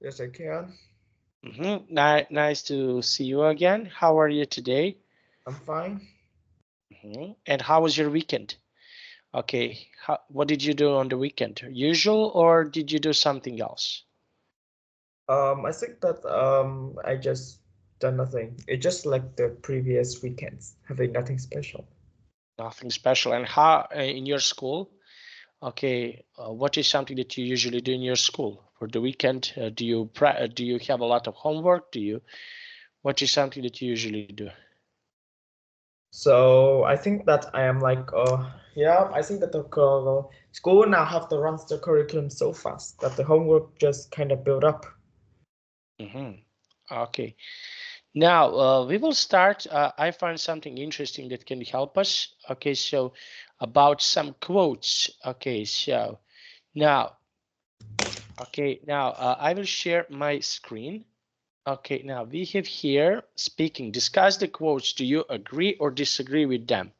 Yes, I can. Nice to see you again. How are you today? I'm fine. And how was your weekend? Okay, what did you do on the weekend? Usual, or did you do something else? I think that I just done nothing. It's just like the previous weekends, having nothing special. Nothing special. And how in your school? Okay, what is something that you usually do in your school for the weekend? Do you have a lot of homework? What is something that you usually do? So I think that I am like yeah, I think that the school now have to run the curriculum so fast that the homework just kind of build up. Okay. Now we will start. I find something interesting that can help us. Okay, so about some quotes. Okay, so now, I will share my screen. Okay, now we have here speaking. Discuss the quotes. Do you agree or disagree with them?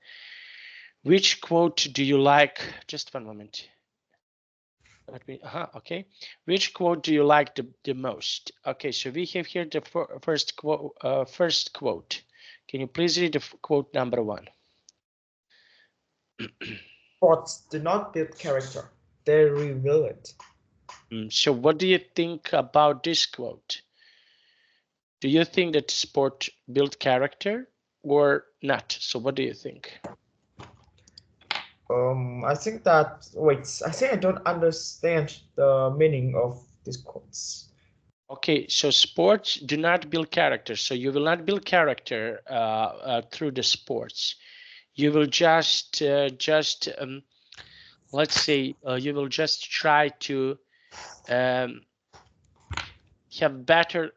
Which quote do you like? Just one moment. Let me. Okay. Which quote do you like the most? Okay, so we have here the first quote. First quote. Can you please read the quote number one? Sports do not build character; they reveal it. So what do you think about this quote? Do you think that sport build character or not? So what do you think? I think that wait, I think I don't understand the meaning of these quotes. Okay, so sports do not build character. So you will not build character through the sports. You will just let's say you will just try to um, have better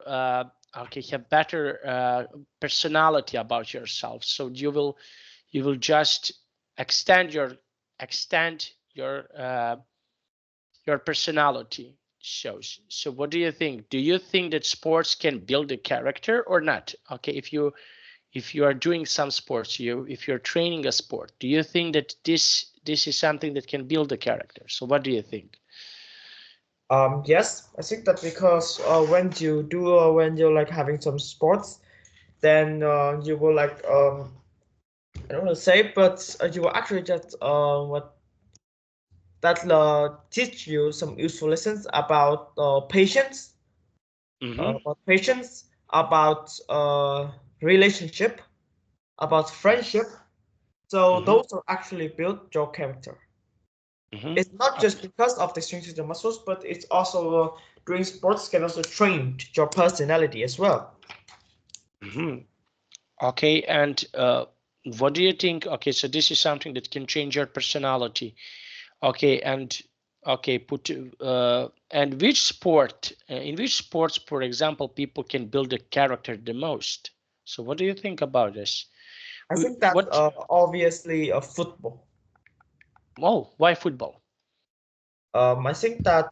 have better personality about yourself. So you will just extend your personality shows. So what do you think? Do you think that sports can build a character or not? Okay, if you are doing some sports, if you're training a sport, do you think that this is something that can build a character? So what do you think? Yes, I think that because when you're like having some sports, then you will like I don't want to say, but you will actually just what that teach you some useful lessons about patience, Mm-hmm. about relationship, about friendship. So Mm-hmm. those are actually build your character. Mm-hmm. It's not just Okay. because of the strength of the muscles, but it's also doing sports can also train your personality as well. Mm-hmm. Okay, and what do you think? Okay, so this is something that can change your personality. Okay, and okay, and which sport, in which sports, for example, people can build a character the most? So what do you think about this? I think that What? obviously football. Oh, why football? I think that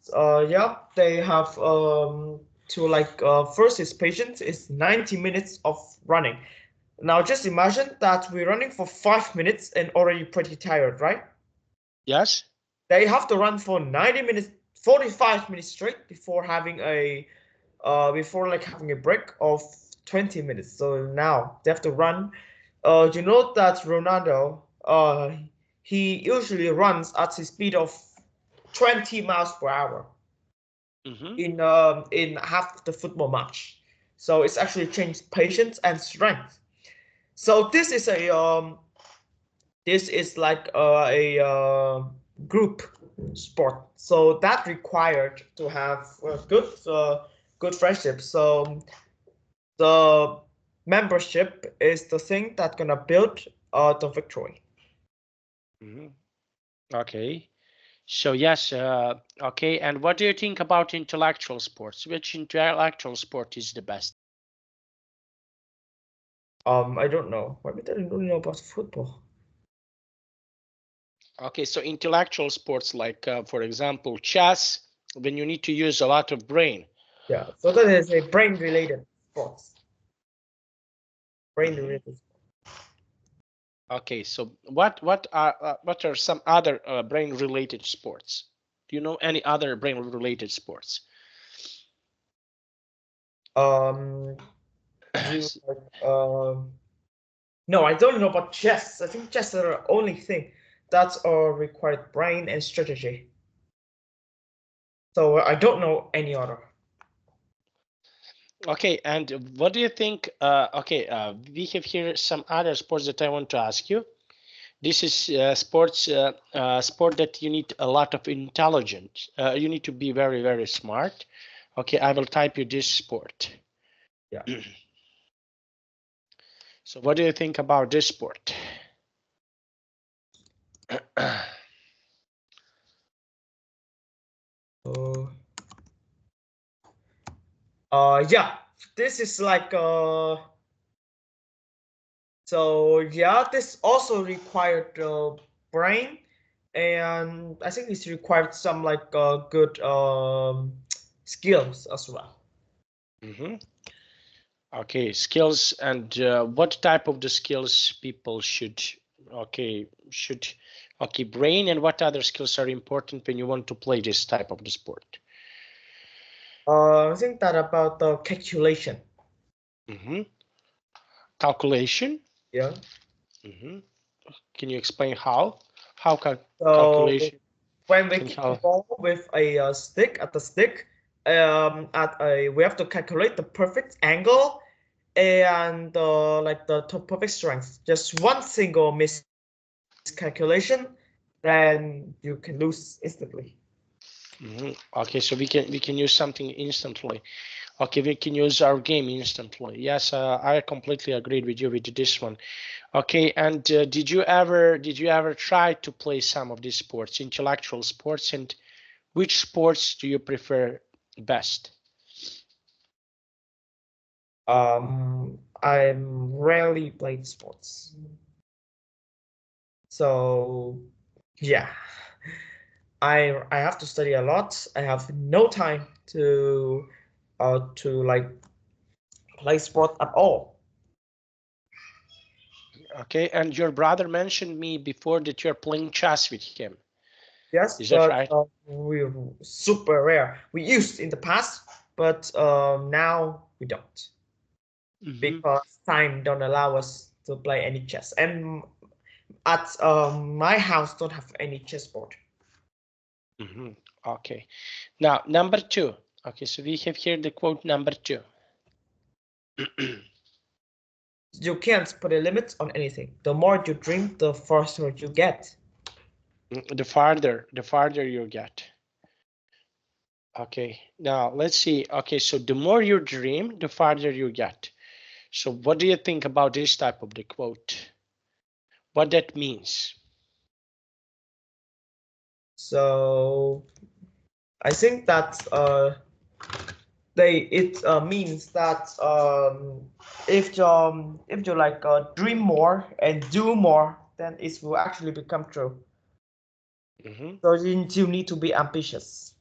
yeah, they have to like first is patience is 90 minutes of running. Now just imagine that we're running for 5 minutes and already pretty tired, right? Yes. They have to run for 90 minutes, 45 minutes straight before having a before like having a break of 20 minutes. So now they have to run. You know that Ronaldo, he usually runs at the speed of 20 miles per hour Mm-hmm. in half the football match. So it's actually changed patience and strength. So this is like group sport. So that required to have good friendship. So the membership is the thing that gonna build the victory. Mm-hmm. Okay. So yes. Okay. And what do you think about intellectual sports? Which intellectual sport is the best? I don't know. Why did I don't know about football? Okay, so intellectual sports like, for example, chess, when you need to use a lot of brain. Yeah, so that is a brain related sports. Brain Mhm. related. Okay, so what are some other brain-related sports? Do you know any other brain-related sports? Um, do like no, I don't know about chess. I think chess is the only thing that's required brain and strategy. So I don't know any other. Okay, and what do you think? Okay, we have here some other sports that I want to ask you. This is sport that you need a lot of intelligence. You need to be very, very smart. Okay, I will type you this sport. Yeah. So what do you think about this sport? Yeah, this is like so yeah, this also required brain, and I think it's required some like good skills as well. Okay, skills, and what type of the skills people should brain, and what other skills are important when you want to play this type of the sport? I think that about the calculation. Calculation. Yeah. Can you explain how So calculation when we can kick the help? ball with a stick at the stick, we have to calculate the perfect angle and like the perfect strength. Just one single miscalculation, then you can lose instantly. Okay, so we can use something instantly. Okay, we can use our game instantly. Yes, I completely agreed with you with this one. Okay, and did you ever try to play some of these sports, intellectual sports, and which sports do you prefer best? I'm rarely played sports, so yeah, I have to study a lot. I have no time to like play sport at all. Okay, and your brother mentioned me before that you're playing chess with him. Yes, Is that but right? we're super rare. We used in the past, but now we don't because time don't allow us to play any chess. And at my house don't have any chessboard. Okay. Now, number 2. Okay, so we have here the quote number 2. You can't put a limit on anything. The more you dream, the faster you get. The farther you get. Okay, now let's see. Okay, so the more you dream, the farther you get. So what do you think about this type of the quote? What that means? So I think that it means that if you like dream more and do more, then it will actually become true. So you need to be ambitious.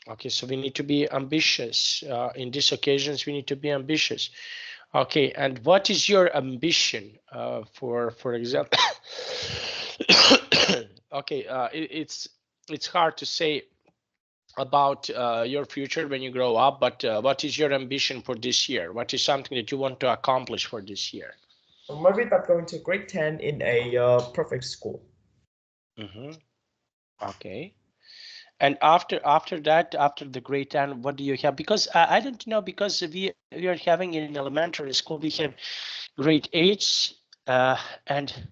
Okay, so we need to be ambitious. In these occasions, we need to be ambitious. Okay, and what is your ambition for example? Okay, it's hard to say about your future when you grow up, but what is your ambition for this year? What is something that you want to accomplish for this year? Or maybe that going to grade 10 in a perfect school. Okay. And after that, after the grade 10, what do you have? Because I don't know, because we are having in elementary school, we have grade 8, and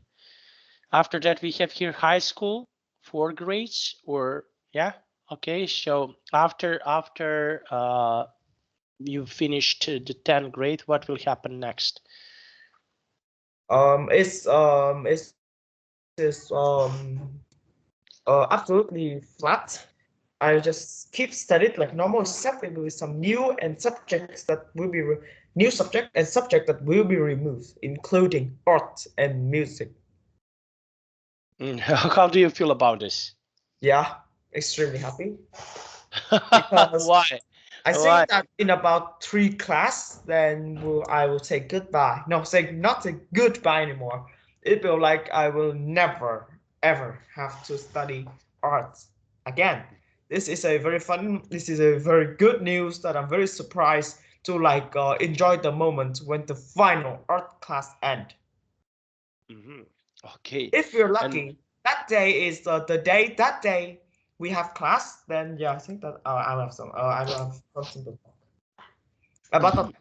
after that we have here high school, 4 grades, or yeah. Okay, so after you finished the 10th grade, what will happen next? It's absolutely flat. I just keep studied like normal, except maybe with some new and subjects that will be new subject and subject that will be removed, including art and music. How do you feel about this? Yeah, extremely happy because Why? I Why? think that in about 3 class, then I will say goodbye. No, say not say goodbye anymore. It will like I will never ever have to study art again. this is a very fun. This is a very good news that I'm very surprised to like enjoy the moment when the final art class end. Okay. If we're lucky, And that day is the day. That day we have class. Then yeah, I think that I have some. I have something to talk about that.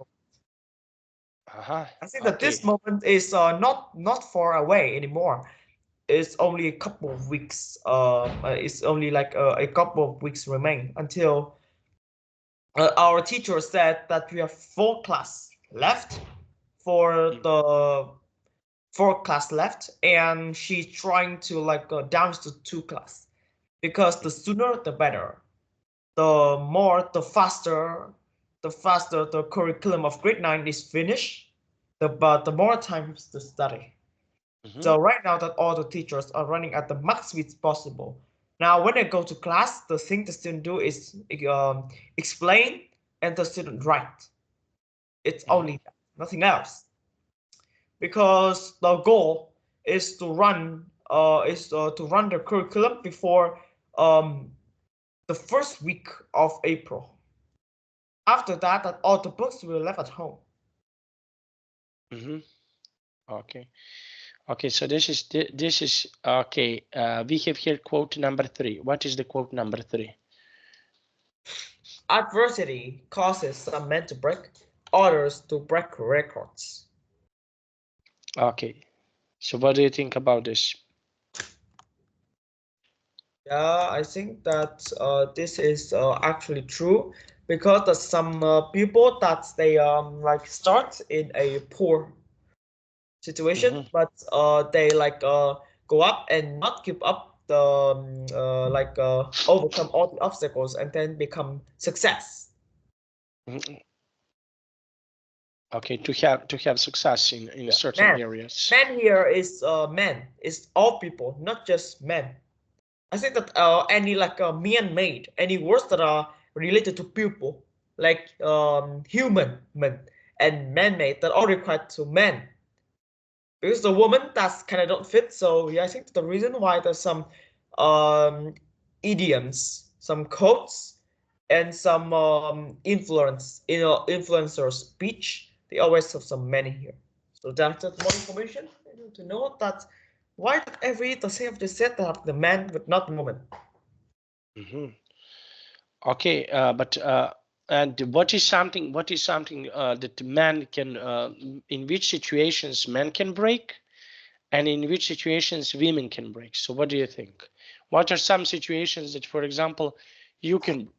I think that Okay. this moment is not far away anymore. It's only a couple of weeks. It's only like a couple of weeks remain until our teacher said that we have 4 class left for the 4 class left, and she's trying to like down to 2 class because the sooner the better. The faster the curriculum of grade 9 is finished, the more time to study. So right now that all the teachers are running at the max speed possible. Now when they go to class, the thing the student do is explain and the student write. It's only that, nothing else. Because the goal is to run the curriculum before the first week of April. After that, all the books will left at home. Okay. Okay, so this is okay. We have here quote number 3. What is the quote number 3? Adversity causes some men to break, others to break records. Okay, so what do you think about this? Yeah, I think that this is actually true because some people that they like start in a poor situation, but they like go up and not give up the overcome all the obstacles and then become success. Okay, to have success in certain Man, areas. man here is men, is all people, not just men. I think that any like man-made, any words that are related to people, like human men and man-made, that all required to men. Because the woman that's kind of don't fit. So yeah, I think the reason why there's some idioms, some quotes, and some influencer speech, they always have some men here. So that's more information to know that why did every the same of the set have the man but not the woman. Okay, but and what is something that man can in which situations men can break, and in which situations women can break? So what do you think? What are some situations that, for example, you can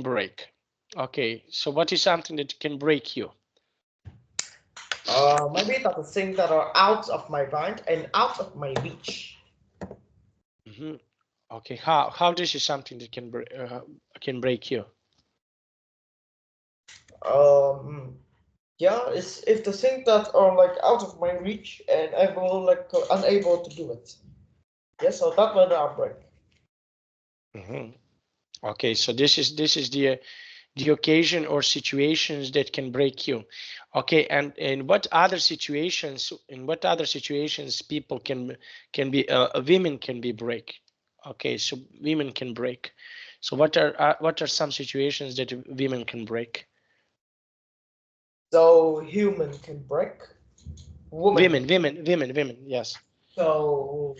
break? Okay, so what is something that can break you? Maybe that the things that are out of my mind and out of my reach. Okay, how this is something that can break you? Yeah, it's if the things that are like out of my reach and I will like unable to do it. Yeah, so that will not break. Okay, so this is the occasion or situations that can break you. Okay, and in what other situations people can be women can be break? Okay, so women can break. So what are some situations that women can break? So human can break. Woman. Women, yes. So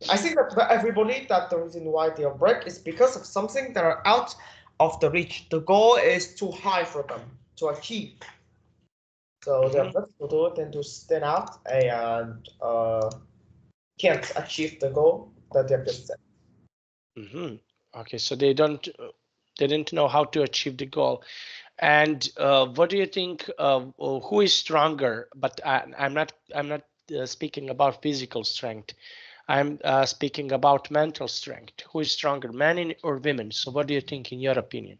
I think that everybody that the reason why they are break is because of something that are out of the reach. The goal is too high for them to achieve. So they are better to do it than to stand out and can't achieve the goal that they have just set. Okay, so they didn't know how to achieve the goal. And what do you think? Who is stronger? But I'm not speaking about physical strength. I'm speaking about mental strength. Who is stronger, men or women? So what do you think, in your opinion?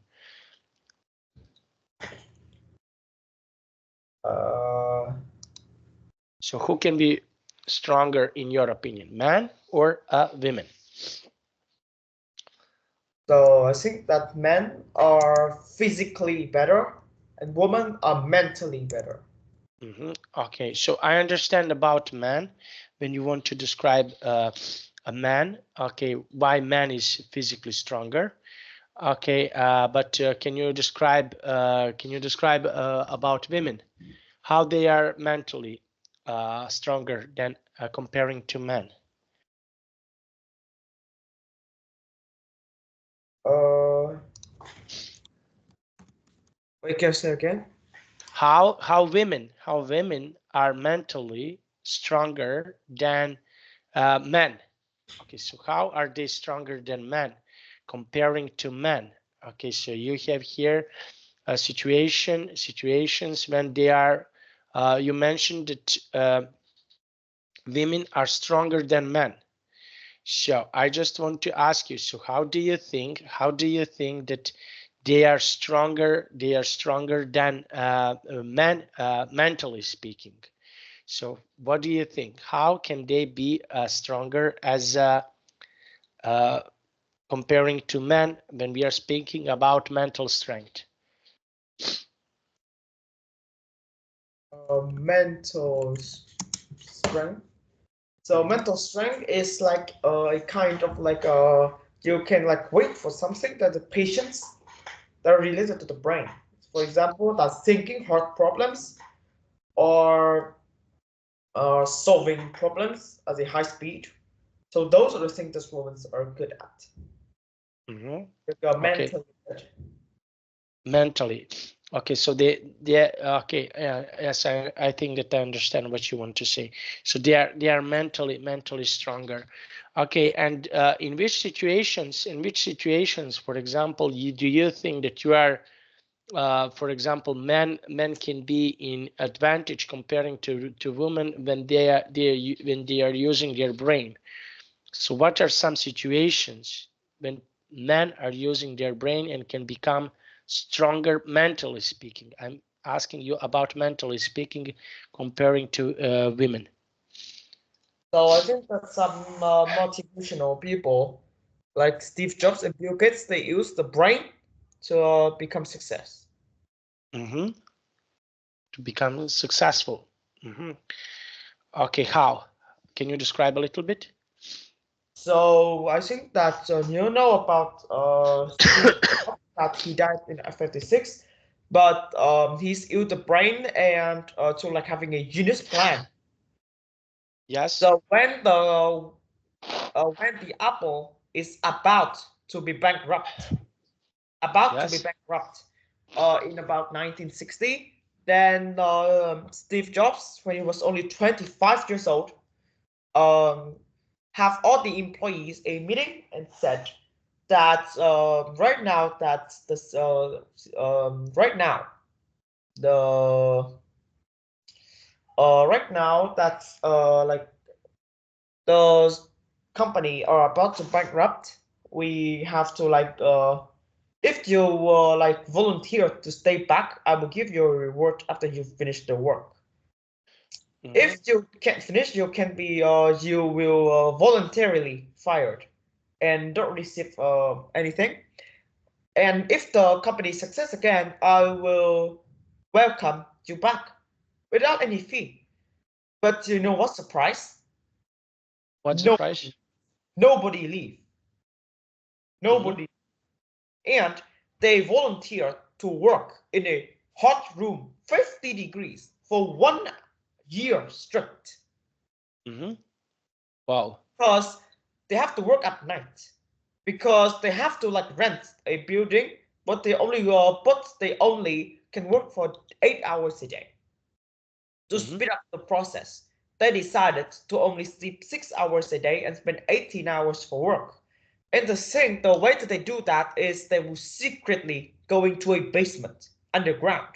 So who can be stronger in your opinion, man or women? So I think that men are physically better and women are mentally better. Okay, so I understand about man when you want to describe a man. Okay, why man is physically stronger? Okay, but can you describe about women, how they are mentally stronger than comparing to men? Wait, can you say again? How women are mentally stronger than men? Okay, so how are they stronger than men comparing to men? Okay, so you have here a situations when they are. You mentioned that women are stronger than men. So I just want to ask you, so how do you think that they are stronger than men, mentally speaking? So what do you think? How can they be stronger as comparing to men when we are speaking about mental strength? Mental strength. So mental strength is like a kind of like you can like wait for something that the patients that are related to the brain. For example, that's thinking hard problems or solving problems at a high speed. So those are the things that women are good at. Mm-hmm. Like, Okay, mentally good. mentally. Okay, so okay, yes, I think that I understand what you want to say. So they are mentally stronger. Okay, and in which situations, for example, do you think that you are, for example, men can be in advantage comparing to women when when they are using their brain? So what are some situations when men are using their brain and can become stronger mentally speaking? I'm asking you about mentally speaking comparing to women. So I think that some motivational people like Steve Jobs and Bill Gates, they use the brain to become success. Mm-hmm. To become successful. Mm-hmm. Okay, how? Can you describe a little bit? So I think that you know about Steve Jobs, that he died in 56, but he's used the brain and to like having a genius plan. Yes. So when the Apple is about to be Yes. bankrupt, in about 1960, then Steve Jobs, when he was only 25 years old, um, have all the employees a meeting and said that right now that this right now the right now that's like the company are about to bankrupt. We have to like if you like volunteer to stay back, I will give you a reward after you finish the work. Mm-hmm. If you can't finish, you will voluntarily fired and don't receive anything. And if the company success again, I will welcome you back without any fee. But you know what's the price? What's the price? Nobody, nobody leave. Mm-hmm. Nobody, and they volunteer to work in a hot room, 50 degrees for 1 year straight. Mm-hmm. Wow. Because they have to work at night. Because they have to like rent a building, but they only can work for 8 hours a day. To Mm-hmm. speed up the process, they decided to only sleep 6 hours a day and spend 18 hours for work. And the way that they do that is they will secretly go into a basement underground.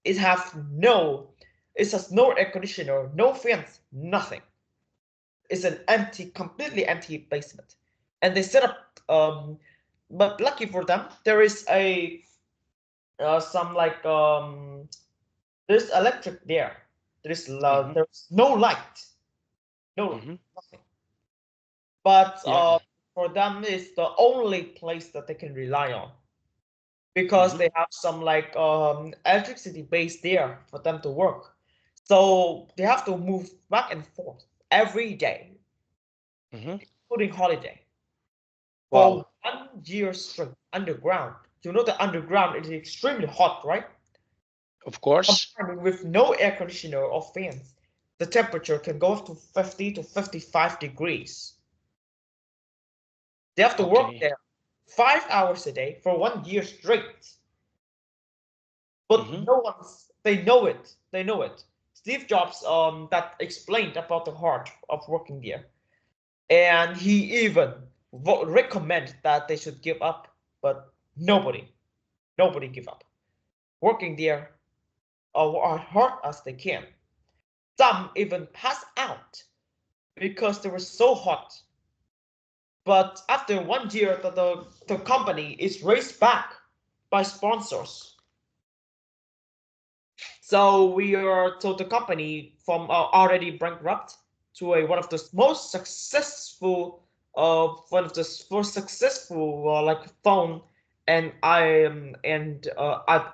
It has no air conditioner, no fence, nothing. It's an completely empty basement. And they set up, but lucky for them, there is a some like there's electric there. Mm-hmm. There's no light, no light, Mm-hmm. nothing. But Yeah. for them, it's the only place that they can rely on because Mm-hmm. they have some like electricity base there for them to work. So they have to move back and forth every day. Mm-hmm. including holiday, Wow. for 1 year straight underground. You know the underground is extremely hot, right? Of course. With no air conditioner or fans, the temperature can go up to 50 to 55 degrees. They have to work Okay. there 5 hours a day for 1 year straight. But no one's, they know it. They know it. Steve Jobs that explained about the heart of working there. And he even recommend that they should give up, but nobody give up. Working there as hard as they can. Some even pass out because they were so hot. But after 1 year, the company is raised back by sponsors. So the company from already bankrupt to one of the most successful one of the most successful like phone and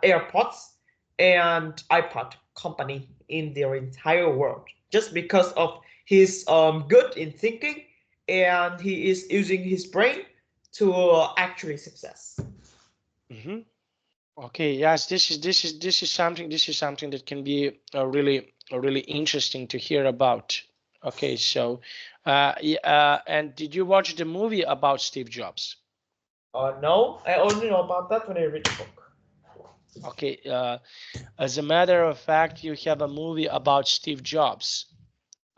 AirPods and iPod company in their entire world, just because of his good in thinking, and he is using his brain to actually success. Okay, yes, this is something that can be really interesting to hear about. Okay, so and did you watch the movie about Steve Jobs? No, I only know about that when I read the book. Okay, as a matter of fact, you have a movie about Steve Jobs.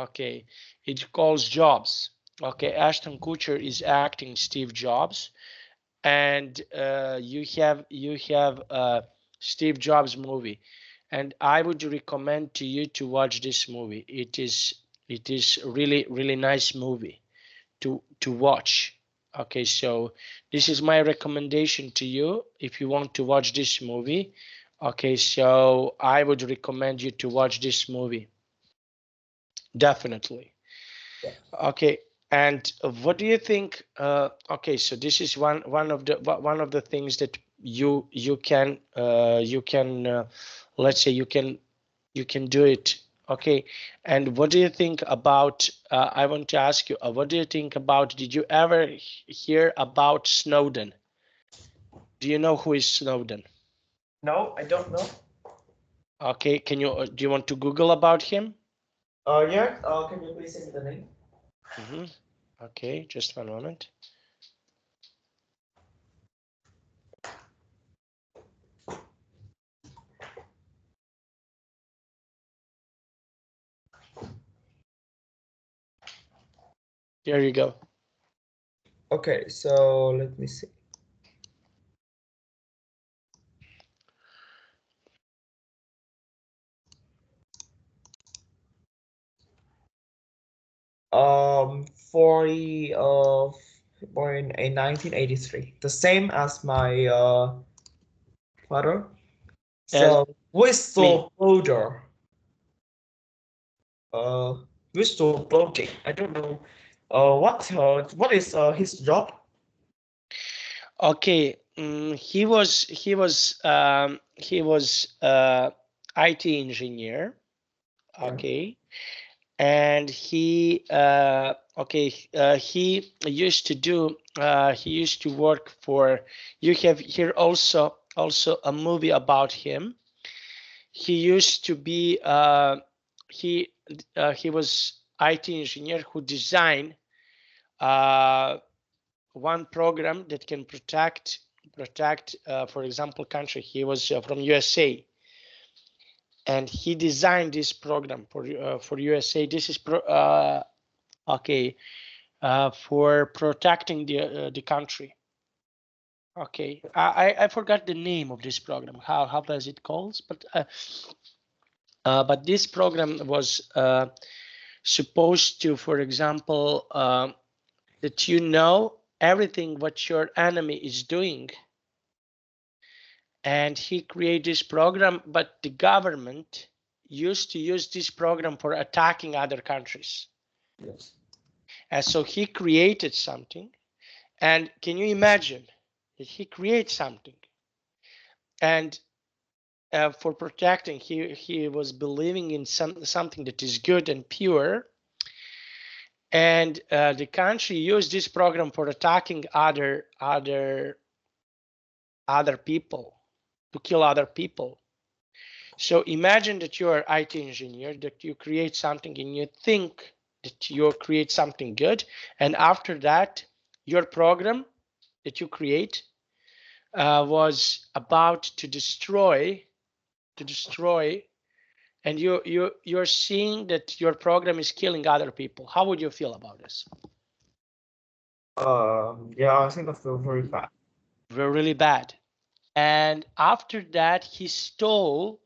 Okay, it calls Jobs. Okay, Ashton Kutcher is acting Steve Jobs, and you have Steve Jobs movie, and I would recommend to you to watch this movie. It is really nice movie to watch. Okay, so this is my recommendation to you if you want to watch this movie. Okay, so I would recommend you to watch this movie definitely. Okay, and what do you think? Okay, so this is one of the things that you can let's say you can do it. Okay, and what do you think about? I want to ask you, what do you think about? Did you ever hear about Snowden? Do you know who is Snowden? No, I don't know. Okay, can you do you want to Google about him? Yeah. Can you please send me the name? Okay, just one moment. There you go. Okay, so let me see. Born in 1983, the same as my father. And So me. whistleblower, uh, whistleblowing. I don't know. What is his job? Okay, he was IT engineer. Yeah. Okay, and he used to do he used to work for. You have here also a movie about him. He used to be he he was IT engineer who designed one program that can protect for example country. He was from USA, and he designed this program for USA. This is okay for protecting the country. Okay, I forgot the name of this program. How does it called? But this program was supposed to, for example, that you know everything what your enemy is doing, and he created this program, but the government used to use this program for attacking other countries. Yes. And so he created something, and can you imagine that he creates something, and for protecting, he was believing in something that is good and pure, And the country used this program for attacking other people, to kill other people. So imagine that you're an IT engineer, that you create something and you think that you create something good, and after that, your program that you create was about to destroy, and you're seeing that your program is killing other people. How would you feel about this? Yeah, I think I feel very bad. Really bad. And after that, he stole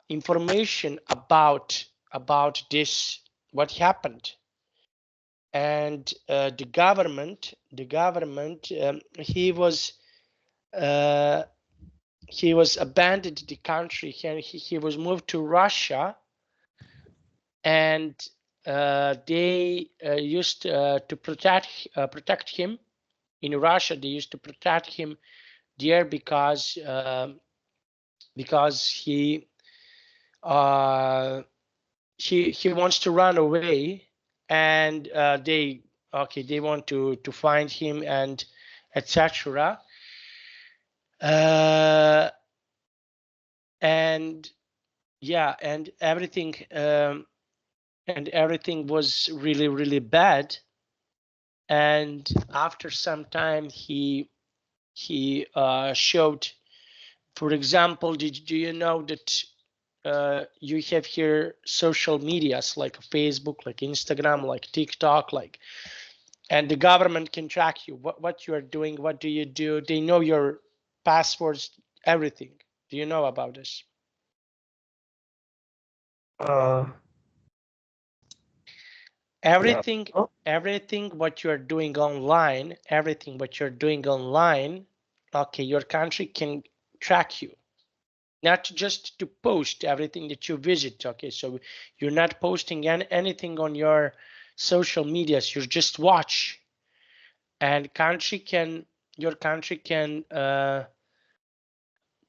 information about this, what happened. And the government he was abandoned the country, and he was moved to Russia, and they used to protect him in Russia. They used to protect him there because he wants to run away, and they want to find him, and etc. And yeah, and everything was really bad. And after some time, he showed, for example, do you know that you have here social medias like Facebook, like Instagram, like TikTok, and the government can track you, what you are doing, what do you do. They know your passwords, everything. Do you know about this? Uh, Everything, yeah. everything what you're doing online, okay, your country can track you. Not just to post everything that you visit, okay? So you're not posting anything on your social medias, you just watch. And your country can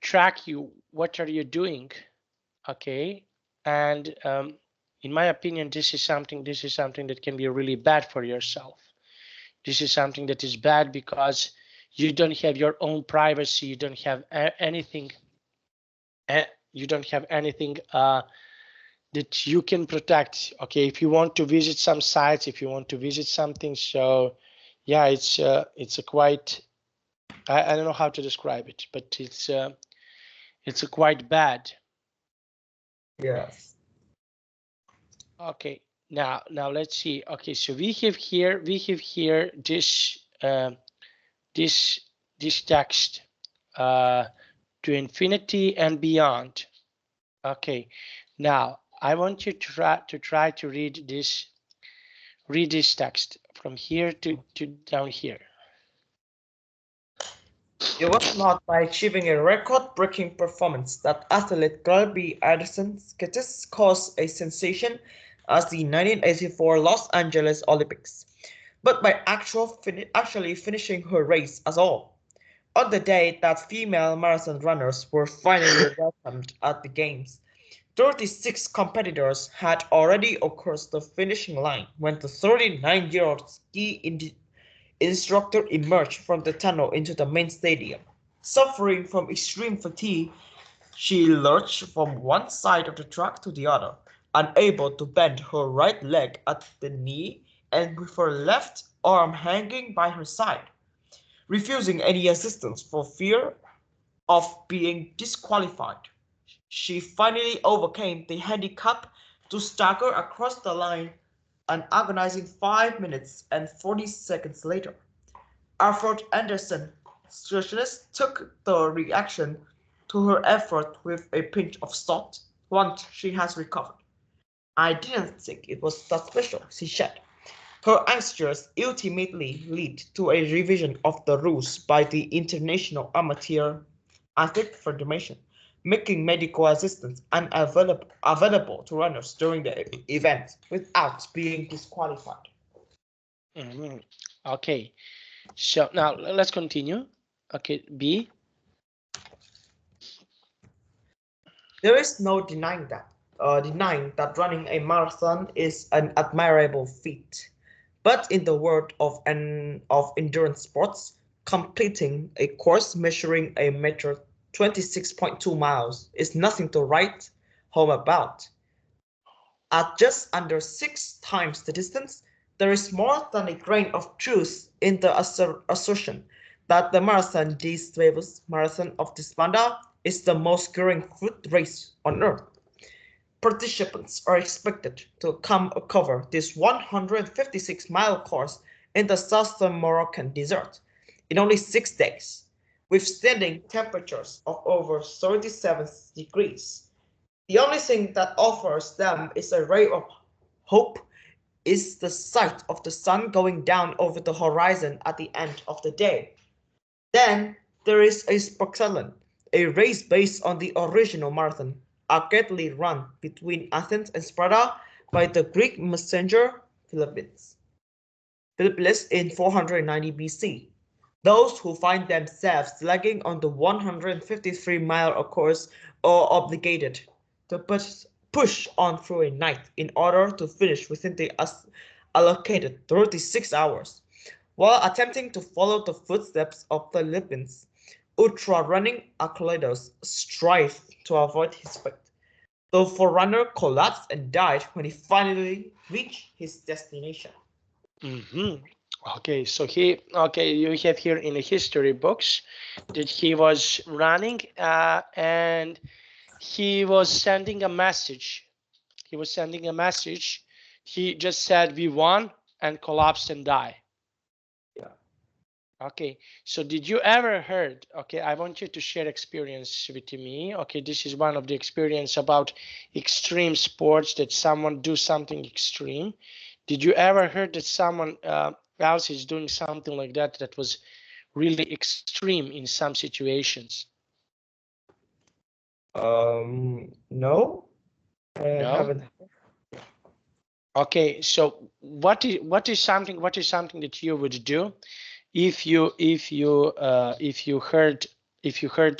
track you, what are you doing, okay? And in my opinion, this is something that can be really bad for yourself. This is something that is bad because you don't have your own privacy. You don't have anything. You don't have anything that you can protect. Okay, if you want to visit some sites, if you want to visit something, so yeah, it's a quite. I don't know how to describe it, but it's a quite bad. Yes. Okay, now let's see. Okay, so we have here this this text to infinity and beyond. Okay, now I want you to try to read this text from here to down here. It was not by achieving a record-breaking performance that athlete Gilby Anderson's sketches caused a sensation at the 1984 Los Angeles Olympics, but by actually finishing her race at all. On the day that female marathon runners were finally welcomed at the Games, 36 competitors had already crossed the finishing line when the 39-year-old ski instructor emerged from the tunnel into the main stadium. Suffering from extreme fatigue, she lurched from one side of the track to the other, unable to bend her right leg at the knee and with her left arm hanging by her side, refusing any assistance for fear of being disqualified. She finally overcame the handicap to stagger across the line an agonizing 5 minutes and 40 seconds later. Alfred Anderson specialist took the reaction to her effort with a pinch of salt once she has recovered. I didn't think it was that special, she said. Her answers ultimately led to a revision of the rules by the International Amateur Athletic Federation, making medical assistance unavailable to runners during the event without being disqualified. Mm-hmm. Okay, so now let's continue. Okay, B. There is no denying that denying that running a marathon is an admirable feat. But in the world of endurance sports, completing a course measuring a meter 26.2 miles is nothing to write home about. At just under 6 times the distance, there is more than a grain of truth in the assertion that the Marathon des Sueves Marathon of Despanda is the most grueling foot race on earth. Participants are expected to cover this 156-mile course in the southern Moroccan desert in only 6 days, withstanding temperatures of over 37 degrees. The only thing that offers them is a ray of hope is the sight of the sun going down over the horizon at the end of the day. Then there is a Spokesland, a race based on the original marathon, arcadely run between Athens and Sparta by the Greek messenger Philippus in 490 BC. Those who find themselves lagging on the 153-mile course are obligated to push on through a night in order to finish within the allocated 36 hours. While attempting to follow the footsteps of the Philippines, ultra-running athletes strive to avoid his fate. The forerunner collapsed and died when he finally reached his destination. Okay, so you have here in the history books that he was running and he was sending a message. He was sending a message. He just said we won and collapsed and died. Yeah. Okay, so did you ever heard, okay, I want you to share experience with me. Okay, this is one of the experience about extreme sports that someone do something extreme. Did you ever heard that someone else is doing something like that that was really extreme in some situations? No, I No? haven't. Okay, so what is something that you would do if you heard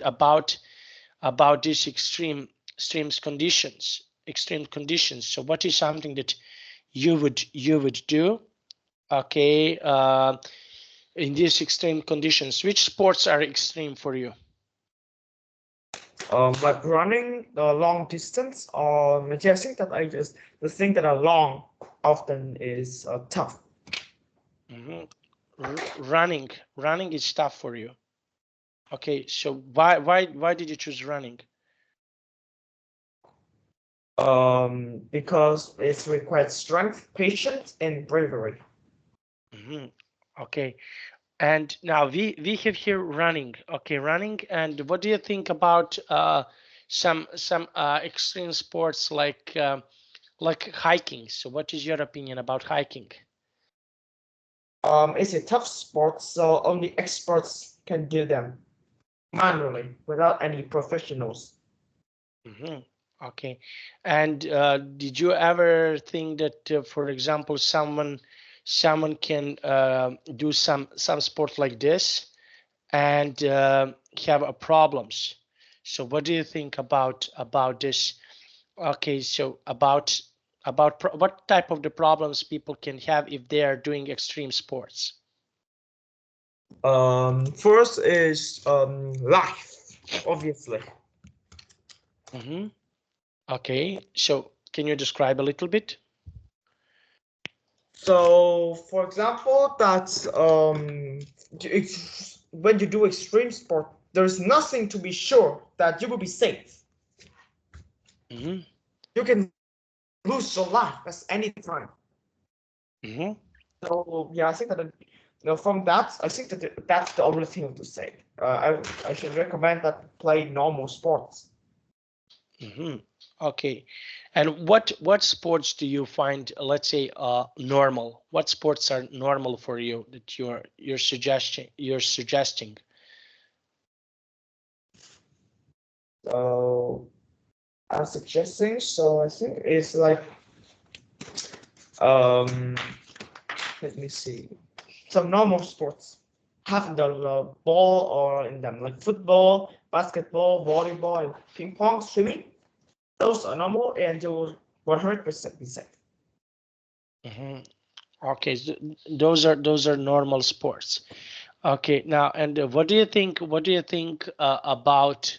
about these extreme conditions? So what is something that you would do, okay, in these extreme conditions? Which sports are extreme for you? Like running the long distance, or yeah, I think that the thing that are long often is tough. Mhm. Running is tough for you. Okay, so why did you choose running? Because it requires strength, patience, and bravery. Okay, and now we have here running. Okay, running. And what do you think about some extreme sports like hiking? So what is your opinion about hiking? It's a tough sport, so only experts can do them manually without any professionals. Okay, and did you ever think that, for example, someone can do some sport like this and have problems? So what do you think about this? Okay, so about what type of the problems people can have if they are doing extreme sports? First is life, obviously. Okay, so can you describe a little bit? So, for example, that when you do extreme sport, there's nothing to be sure that you will be safe. You can lose your life at any time. So yeah, I think that from that, I think that that's the only thing to say. I should recommend that play normal sports. Okay, and what sports do you find, let's say, normal? What sports are normal for you that you're suggesting? So I'm suggesting. So I think it's like um let me see, some normal sports have the ball or in them like football, basketball, volleyball, and ping pong, swimming. Those are normal and they will 100% be safe. Okay, so those are normal sports. Okay, now and what do you think? What do you think about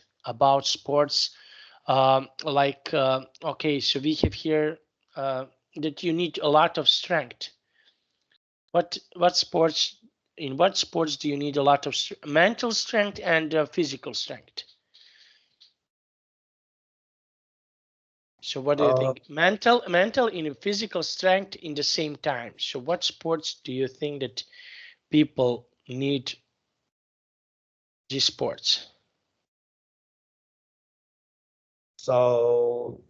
sports? Okay, so we have here that you need a lot of strength. What sports? In what sports do you need a lot of mental strength and physical strength? So what do you think? Mental and physical strength in the same time. So what sports do you think that people need these sports? So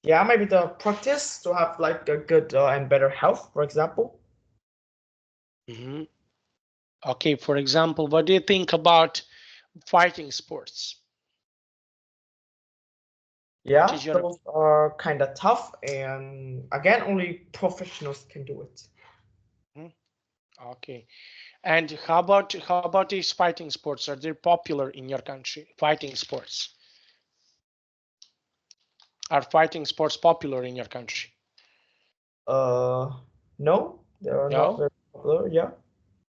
yeah, maybe the practice to have like a good and better health, for example. Okay, for example, what do you think about fighting sports? Yeah, those are kind of tough, and again, only professionals can do it. Okay, and how about these fighting sports? Are they popular in your country? Fighting sports. Are fighting sports popular in your country? No, they are not very popular. Yeah.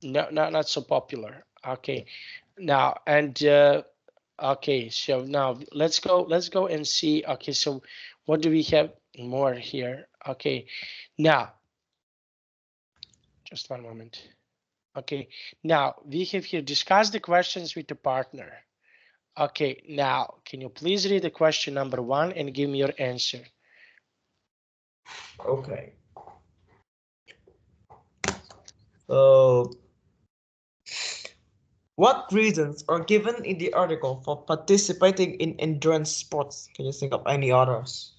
No, not so popular. Okay, now and okay, so now let's go and see. Okay, so what do we have more here? Okay, now just one moment. Okay, now we have here discuss the questions with the partner. Okay, now can you please read the question number 1 and give me your answer? Okay. So, what reasons are given in the article for participating in endurance sports? Can you think of any others?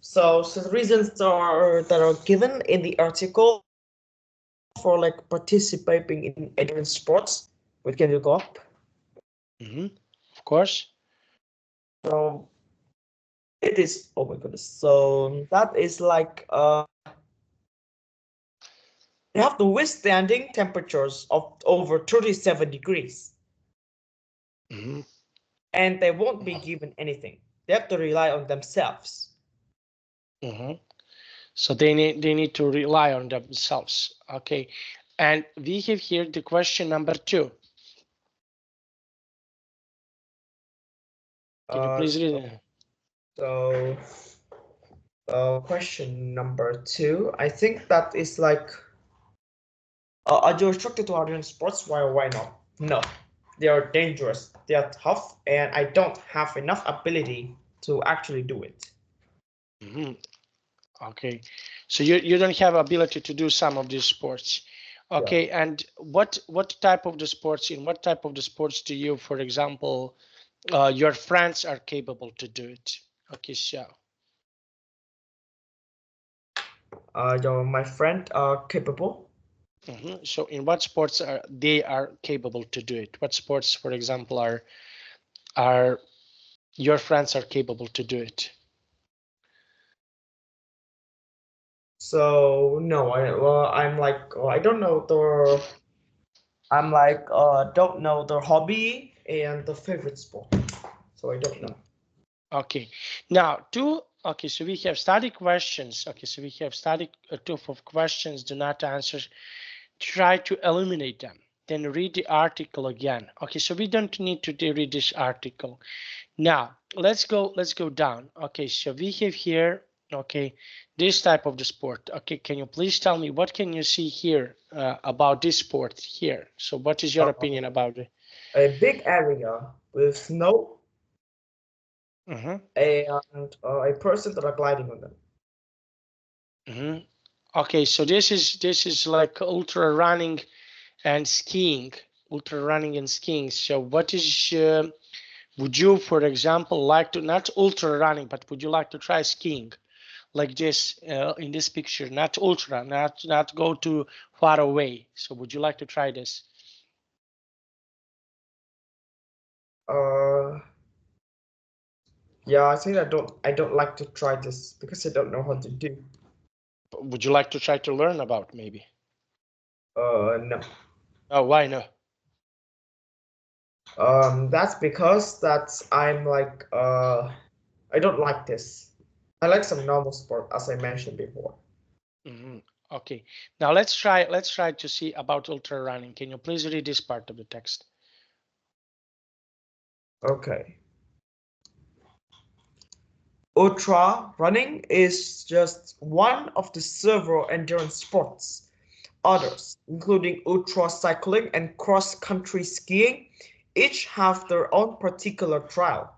So the reasons that are given in the article for like participating in endurance sports. What can you go up? Of course. So it is. Oh my goodness. So that is like they have the withstanding temperatures of over 37 degrees. And they won't be given anything. They have to rely on themselves. So they need to rely on themselves. Okay, and we have here the question number 2. Can you please read it? So question number 2, I think that is like, are you restricted to endurance sports? Why not? No, they are dangerous. They are tough, and I don't have enough ability to actually do it. Okay, so you don't have ability to do some of these sports. Okay, yeah. And what type of the sports, in what type of the sports do you, for example, your friends are capable to do it? Okay, so my friend are capable. So in what sports are they capable to do it? What sports, for example, are your friends are capable to do it? So no, I'm like, I don't know their, I'm like don't know their hobby and the favorite sport, so I don't know. Okay, now okay, so we have static questions. Okay, so we have static two of questions. Do not answer. Try to eliminate them. Then read the article again. Okay, so we don't need to read this article. Now let's go down. Okay, so we have here, okay, this type of the sport. Okay, can you please tell me what can you see here about this sport here? So what is your opinion about it? A big area with snow and a person that are gliding on them. Okay, so this is like ultra running and skiing. So what is would you, for example, like to, not ultra running, but would you like to try skiing like this in this picture? Not ultra, not go too far away. So would you like to try this? Yeah, I think I don't like to try this because I don't know how to do. Would you like to try to learn about maybe? No. Oh, why no? That's because I'm like I don't like this. I like some normal sport, as I mentioned before. Okay, now let's try to see about ultra running. Can you please read this part of the text? Okay. Ultra running is just one of the several endurance sports. Others, including ultra cycling and cross-country skiing, each have their own particular trial.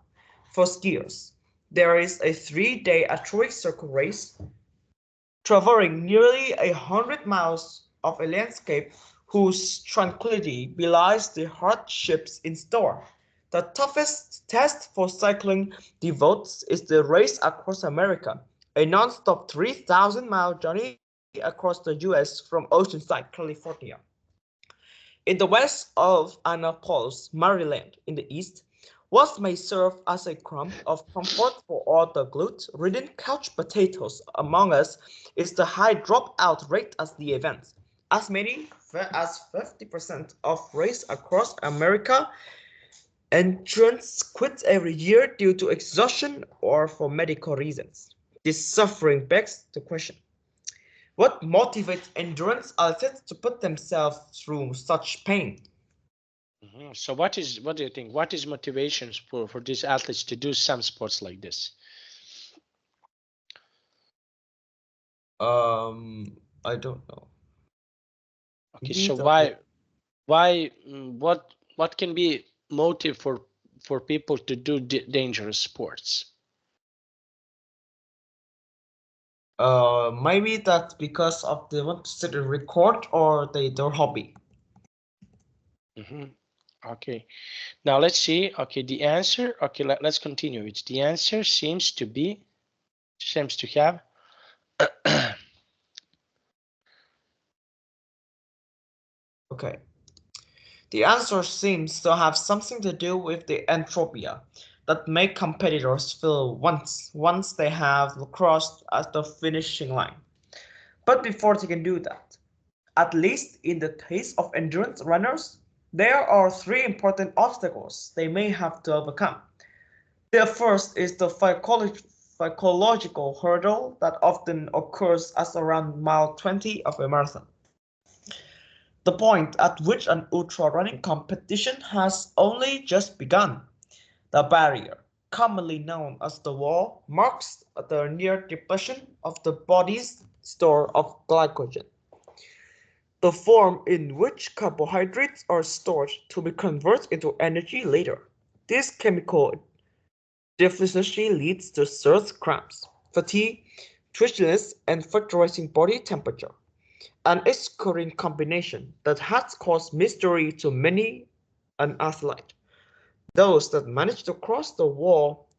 For skiers, there is a 3-day Arctic Circle race, traversing nearly 100 miles of a landscape whose tranquility belies the hardships in store. The toughest test for cycling devotes is the Race Across America, a non-stop 3,000-mile journey across the US from Oceanside, California. In the west of Annapolis, Maryland, in the east, what may serve as a crumb of comfort for all the glute-ridden couch potatoes among us is the high dropout rate at the event. As many as 50% of Race Across America entrants quit every year due to exhaustion or for medical reasons. This suffering begs the question: what motivates endurance athletes to put themselves through such pain? So what do you think? What is motivations for these athletes to do some sports like this? I don't know. Okay, Maybe so the what can be motive for people to do dangerous sports? maybe that's because of they want to set a record or their hobby. Okay, now let's see. Okay, the answer. Okay, let's continue. It's the answer seems to have Okay. The answer seems to have something to do with the entropia that make competitors feel once they have crossed at the finishing line. But before they can do that, at least in the case of endurance runners, there are three important obstacles they may have to overcome. The first is the psychological hurdle that often occurs at around mile 20 of a marathon. The point at which an ultra running competition has only just begun. The barrier, commonly known as the wall, marks the near depletion of the body's store of glycogen, the form in which carbohydrates are stored to be converted into energy later. This chemical deficiency leads to thirst cramps, fatigue, twitchiness, and fluctuating body temperature, an excruciating combination that has caused misery to many an athlete. Those that manage to cross the wall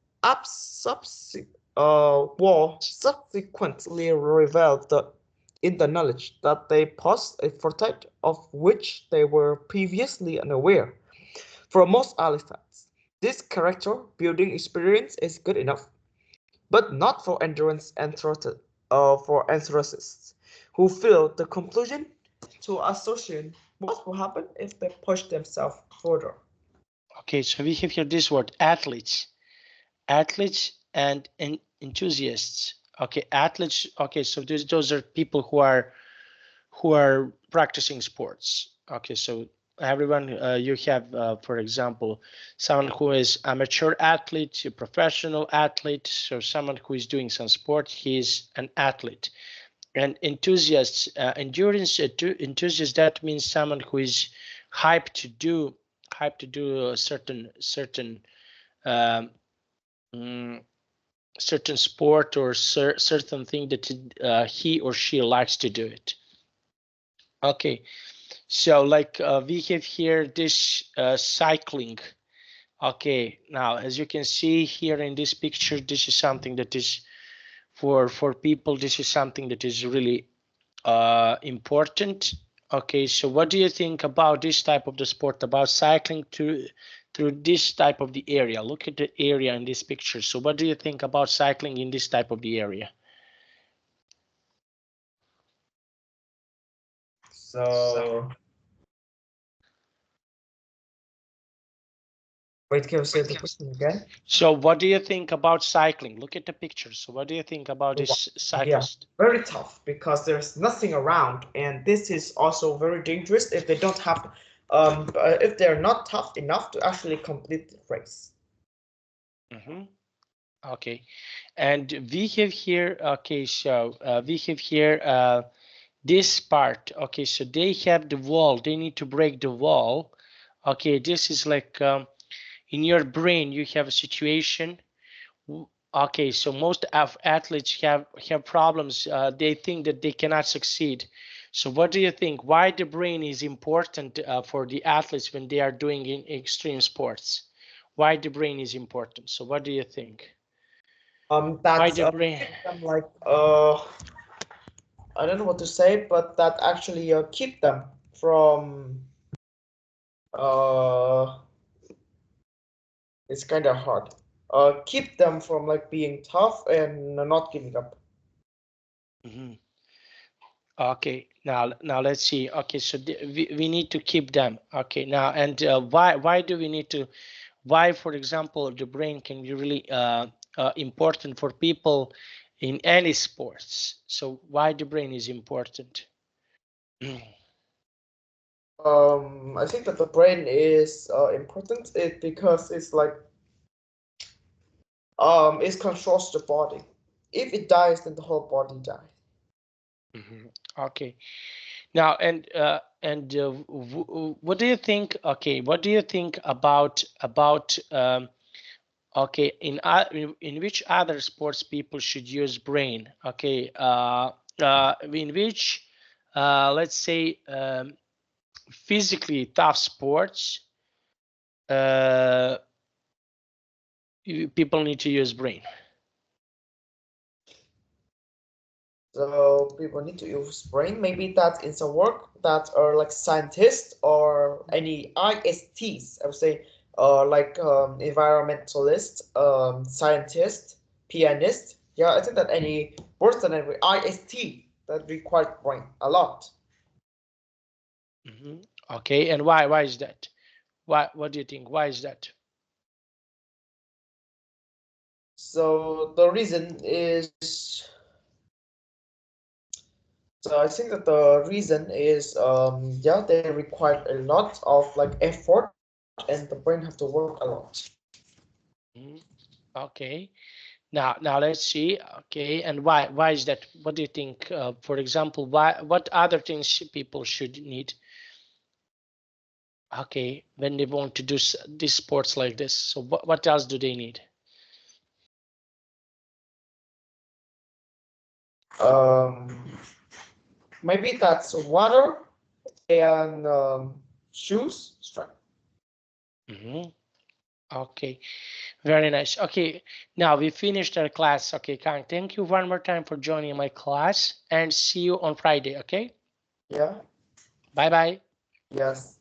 subsequently revel in the knowledge that they possess a fortitude of which they were previously unaware. For most athletes, this character-building experience is good enough, but not for enthusiasts who feel the conclusion to associate what will happen if they push themselves further. Okay, so we have here this word athletes and enthusiasts. Okay, athletes. Okay, so those are people who are practicing sports. Okay, so everyone, you have, for example, someone who is amateur athlete, a professional athlete, so someone who is doing some sport, he's an athlete. And enthusiasts, endurance enthusiast, that means someone who is hyped to do a certain um, mm, certain sport or certain thing that he or she likes to do it. Okay, so like we have here this cycling. Okay, now as you can see here in this picture, this is something that is for people. This is something that is really important. Okay, so what do you think about this type of the sport, about cycling through this type of the area? Look at the area in this picture. So what do you think about cycling in this type of the area? So Wait, can you say the question again? So what do you think about cycling? Look at the picture. So what do you think about this Yeah, cyclist? very tough because there's nothing around, and this is also very dangerous if they don't have, if they're not tough enough to actually complete the race. Okay, and we have here. Okay, so we have here this part. Okay, so they have the wall. They need to break the wall. Okay, this is like in your brain you have a situation. Okay, so most of athletes have problems. They think that they cannot succeed. So what do you think? Why the brain is important for the athletes when they are doing in extreme sports? Why the brain is important? So what do you think? Why That's the brain? I'm like I don't know what to say, but that actually keep them from it's kind of hard. Keep them from like being tough and not giving up. Okay, now let's see. Okay, so we need to keep them. Okay, now and why do we need to? Why, for example, the brain can be really important for people in any sports. So why the brain is important? I think that the brain is important because it's like it controls the body. If it dies, then the whole body dies. Okay. Now what do you think? Okay, what do you think about okay, in which other sports people should use brain? Okay, in which let's say physically tough sports people need to use brain. So people need to use brain. Maybe that is a work that are like scientists or any ISTs. I would say, like environmentalist, scientist, pianist. Yeah, I think that any person that IST that requires brain a lot. Okay, and why is that? What do you think? Why is that? So the reason is, so I think that the reason is, yeah, they require a lot of like effort, and the brain have to work a lot. Okay, now let's see. Okay, and why is that? What do you think? For example, what other things people should need? Okay, when they want to do these sports like this, so what else do they need? Maybe that's water and shoes. Okay, very nice. Okay, now we finished our class. Okay, Khang, thank you one more time for joining my class and see you on Friday. Okay, Yeah. bye bye. Yes.